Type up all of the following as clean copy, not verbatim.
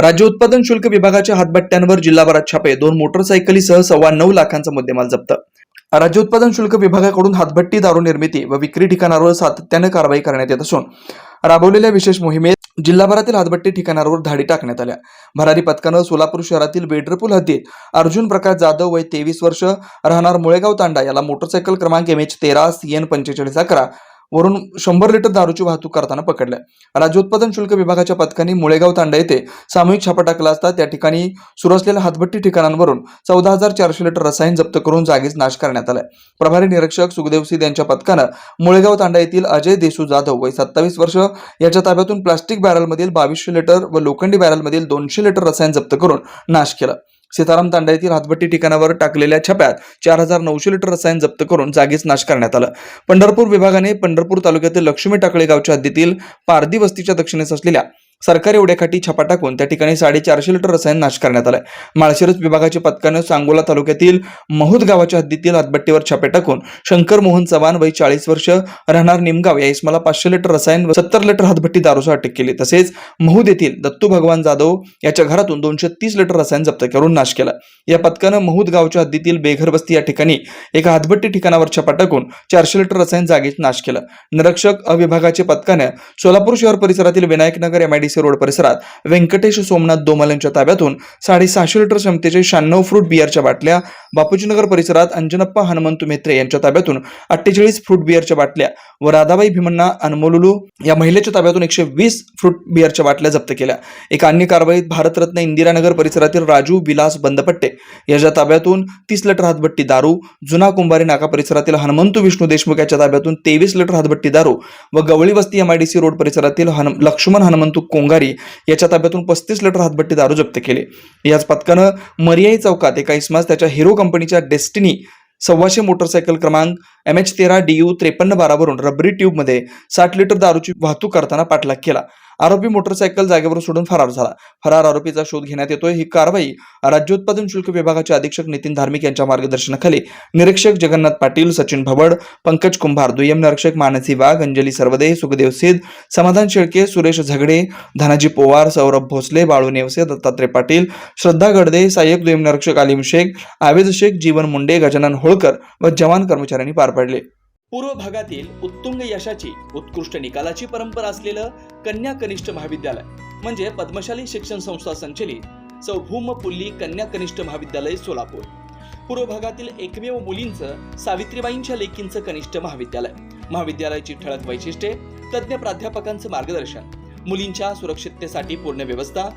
राज्य उत्पादन शुल्क विभागाच्या हातभट्ट्यांवर जिल्हाभरात छापे, 2 मोटरसायकलीसह 9.25 लाखांचा मुद्देमाल जप्त. राज्य उत्पादन शुल्क विभागाकडून हातभट्टी दारू निर्मिती व विक्री ठिकाणांवर सातत्याने कारवाई करण्यात येत असून राबवलेल्या विशेष मोहिमेत जिल्हाभरातील हातभट्टी ठिकाणांवर धाडी टाकण्यात आल्या. भरारी पथकानं सोलापूर शहरातील बेडरपूल हद्दीत अर्जुन प्रकाश जाधव वय 23 वर्ष राहणार मुळेगाव तांडा याला मोटरसायकल क्रमांक MH13 CN 4511 वरून 100 लिटर दारूची वाहतूक करताना पकडलं. राज्य उत्पादन शुल्क विभागाच्या पथकाने मुळेगाव तांडा येथे सामूहिक छापा टाकला असता त्या ठिकाणी सुरू असलेल्या हातभट्टी ठिकाणांवरून 14,400 लिटर रसायन जप्त करून जागीच नाश करण्यात आलाय. प्रभारी निरीक्षक सुखदेव सिंह यांच्या पथकानं मुळेगाव तांडा येथील अजय देसू जाधव वय 27 वर्ष याच्या ताब्यातून प्लास्टिक बॅरलमधील 2200 लिटर व लोखंडी बॅरलमधील 200 लिटर रसायन जप्त करून नाश केलं. सीताराम तांडा येथील हातभट्टी ठिकाणावर टाकलेल्या छाप्यात 4,900 लिटर रसायन जप्त करून जागीच नाश करण्यात आलं. पंढरपूर विभागाने पंढरपूर तालुक्यातील लक्ष्मी टाकळे गावच्या हद्दीतील पारधी वस्तीच्या दक्षिणेस असलेल्या सरकारी ओढ्याकाठी छापा टाकून त्या ठिकाणी 450 लिटर रसायन नाश करण्यात आलंय. माळशिरस विभागाच्या पथकानं सांगोला तालुक्यातील महूद गावाच्या हद्दीतील हातभट्टीवर छापे टाकून शंकर मोहन चव्हाण वय 40 वर्ष राहणार निमगाव या इसमाला 500 लिटर रसायन व 70 लिटर हातभट्टी दारूसह अटक केली. तसेच महूद येथील दत्तू भगवान जाधव याच्या घरातून 230 लिटर रसायन जप्त करून नाश केला. या पथकानं महूद गावच्या हद्दीतील बेघर वस्ती या ठिकाणी एका हातभट्टी ठिकाणावर छापा टाकून 400 लिटर रसायन जागीच नाश केलं. निरीक्षक अविभागाच्या पथकानं सोलापूर शहर परिसरातील विनायकनगर MIDC रोड परिसरात व्यंकटेश सोमनाथ दोमल यांच्या ताब्यातून 650 लिटर क्षमतेचे 96 फ्रूट बिअरच्या बाटल्या, बापूजीनगर परिसरात अंजनप्पा हनुमंतू मेत्रे यांच्या ताब्यातून 48 फ्रूट बिअरच्या बाटल्या व राधाबाई भीमण्णा अनमोलुलू या महिलेच्या ताब्यातून 120 फ्रूट बिअरच्या बाटल्या जप्त केल्या. एका अन्य कारवाईत भारतरत्न इंदिरानगर परिसरातील राजू विलास बंदपट्टे याच्या ताब्यातून 30 लिटर हातभट्टी दारू, जुना कुंभारी नाका परिसरातील हनुमंतू विष्णू देशमुख याच्या ताब्यातून 23 लिटर हातभट्टी दारू व गवळी वस्ती MIDC रोड परिसरातील लक्ष्मण हनुमंतू कोंगारी याच्या ताब्यातून 35 लिटर हातभट्टी दारू जप्त केले. याच पथकानं मरियाई चौकात एका इसमास त्याच्या हिरो कंपनीच्या डेस्टिनी 125 मोटरसायकल क्रमांक MH13 DU 5312 वरून रबरी ट्यूब मध्ये 60 लिटर दारूची वाहतूक करताना पाठलाग केला. आरोपी मोटरसायकल जागेवरून सोडून फरार झाला. फरार आरोपीचा शोध घेण्यात येतोय. ही कारवाई राज्य उत्पादन शुल्क विभागाचे अधीक्षक नितीन धार्मिक यांच्या मार्गदर्शनाखाली निरीक्षक जगन्नाथ पाटील, सचिन भवड, पंकज कुंभार, दुय्यम निरीक्षक मानसी वाघ, अंजली सरवदे, सुखदेव सिद्ध, समाधान शेळके, सुरेश झगडे, धनाजी पोवार, सौरभ भोसले, बाळू नेवसे, दत्तात्रय पाटील, श्रद्धा गडदे, सहाय्यक दुय्यम निरीक्षक आलिम शेख, आवेद शेख, जीवन मुंडे, गजानन होळकर व जवान कर्मचाऱ्यांनी पार पाडले. पूर्व भागातील उत्तुंग यशाची उत्कृष्ट निकालाची परंपरा असलेलं कन्या कनिष्ठ महाविद्यालय म्हणजे पद्मशाली शिक्षण संस्था संचलित सौभूम पुल्ली कन्या कनिष्ठ महाविद्यालय सोलापूर. पूर्व भागातील एकमेव मुलींचं सावित्रीबाईंच्या लेकींचं कनिष्ठ महाविद्यालय. महाविद्यालयाची ठळक वैशिष्ट्ये: तज्ज्ञ प्राध्यापकांचं मार्गदर्शन, मुलींच्या सुरक्षिततेसाठी पूर्ण व्यवस्था,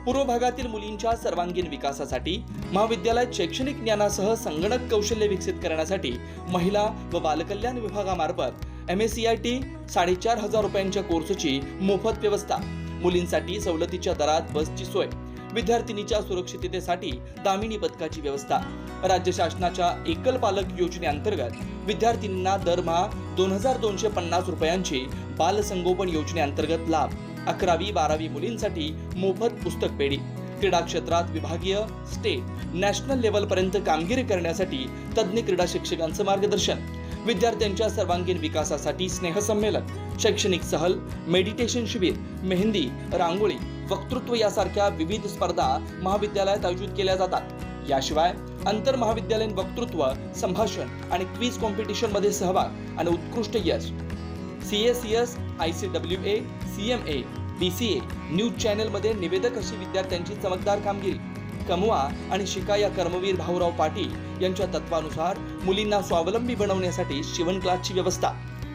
पूर्व भागातील मुलींच्या सर्वांगीण विकासासाठी महाविद्यालयात शैक्षणिक ज्ञानासह संगणक कौशल्य विकसित करण्यासाठी महिला व बालकल्याण विभागामार्फत MSCIT 4,500 रुपयांच्या कोर्सची मोफत व्यवस्था, मुलींसाठी सवलतीच्या दरात बसची सोय, विद्यार्थिनीच्या सुरक्षिततेसाठी दामिनी पथकाची व्यवस्था. राज्य शासनाच्या एकल पालक योजनेअंतर्गत विद्यार्थिनींना दरमहा 2,250 रुपयांची बालसंगोपन योजनेअंतर्गत लाभ. 11वी-12वी मुलींसाठी मोफत पुस्तक पेढी. क्रीडा क्षेत्रात विभागीय, स्टेट, नॅशनल लेव्हल पर्यंत कामगिरी करण्यासाठी तज्ज्ञ क्रीडा शिक्षकांचं मार्गदर्शन. विद्यार्थ्यांच्या सर्वांगीण विकासासाठी स्नेहसंमेलन, शैक्षणिक सहल, मेडिटेशन शिबिर, मेहंदी, रांगोळी, वक्तृत्व यासारख्या विविध स्पर्धा महाविद्यालयात आयोजित केल्या जातात. याशिवाय आंतर महाविद्यालयीन वक्तृत्व, संभाषण आणि क्विज कॉम्पिटिशन मध्ये सहभाग आणि उत्कृष्ट यश. CACS, ICWA, CMA, DCA news channel मध्ये निवेदक अशी विद्यार्थ्यांची चमकदार कामगिरी. कमवा आणि शिका या कर्मवीर भाऊराव पाटील यांच्या तत्वानुसार मुलींना स्वावलंबी बनवण्यासाठी शिवण क्लासची व्यवस्था.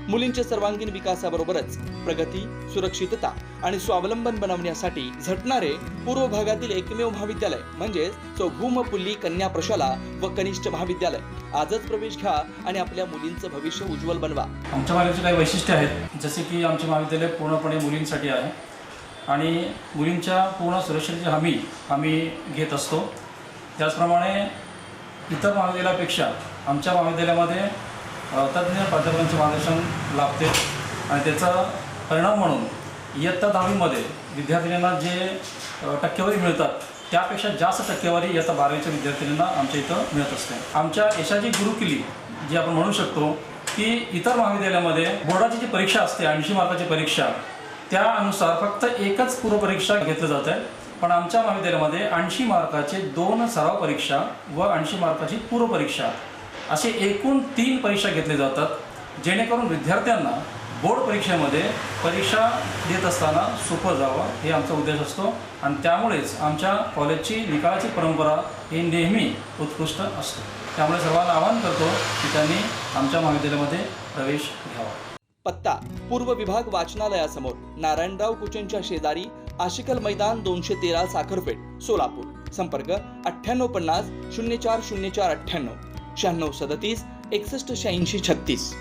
मुलींच्या सर्वांगीण विकासाबरोबरच प्रगती, सुरक्षितता आणि स्वावलंबन बनवण्यासाठी झटणारे पूर्व भागातील एकमेव महाविद्यालय म्हणजे सौभूम पुल्ली कन्या प्रशाला व कनिष्ठ महाविद्यालय. आजच प्रवेश घ्या आणि आपल्या मुलींचं भविष्य उज्ज्वल बनवा. आमच्या महाविद्यालयाचे काही वैशिष्ट्ये आहेत, जसे की आमचे महाविद्यालय पूर्णपणे मुलींसाठी आहे आणि मुलींच्या पूर्ण सुरक्षेची हमी आम्ही घेत असतो. त्याचप्रमाणे इतर महाविद्यालयापेक्षा आमच्या महाविद्यालयामध्ये तज्ज्ञ प्राध्यापकांचे मार्गदर्शन लाभते आणि त्याचा परिणाम म्हणून इयत्ता 10वीमध्ये विद्यार्थिनींना जे टक्केवारी मिळतात त्यापेक्षा जास्त टक्केवारी इयत्ता 12वीच्या विद्यार्थिनींना आमच्या इथं मिळत असते. आमच्या यशाची गुरुकिल्ली जी आपण म्हणू शकतो की इतर महाविद्यालयामध्ये बोर्डाची जी परीक्षा असते 80 मार्काची परीक्षा, त्यानुसार फक्त एकच पूर्वपरीक्षा घेतली जाते पण आमच्या महाविद्यालयामध्ये 80 मार्काचे 2 सराव परीक्षा व 80 मार्काची पूर्वपरीक्षा असे एकूण 3 परीक्षा घेतले जातात, जेणेकरून विद्यार्थ्यांना बोर्ड परीक्षेमध्ये परीक्षा देत असताना सोपं जावं हे आमचा उद्देश असतो आणि त्यामुळेच आमच्या कॉलेजची निकालाची परंपरा ही नेहमी उत्कृष्ट असते. त्यामुळे सर्वांना आवाहन करतो की त्यांनी आमच्या महाविद्यालयामध्ये प्रवेश घ्यावा. पत्ता पूर्व विभाग वाचनालयासमोर, नारायणराव कुचेंच्या शेजारी, आशिकल मैदान 213 साखरपेठ, सोलापूर. संपर्क 9850 040498 9637 6186 36.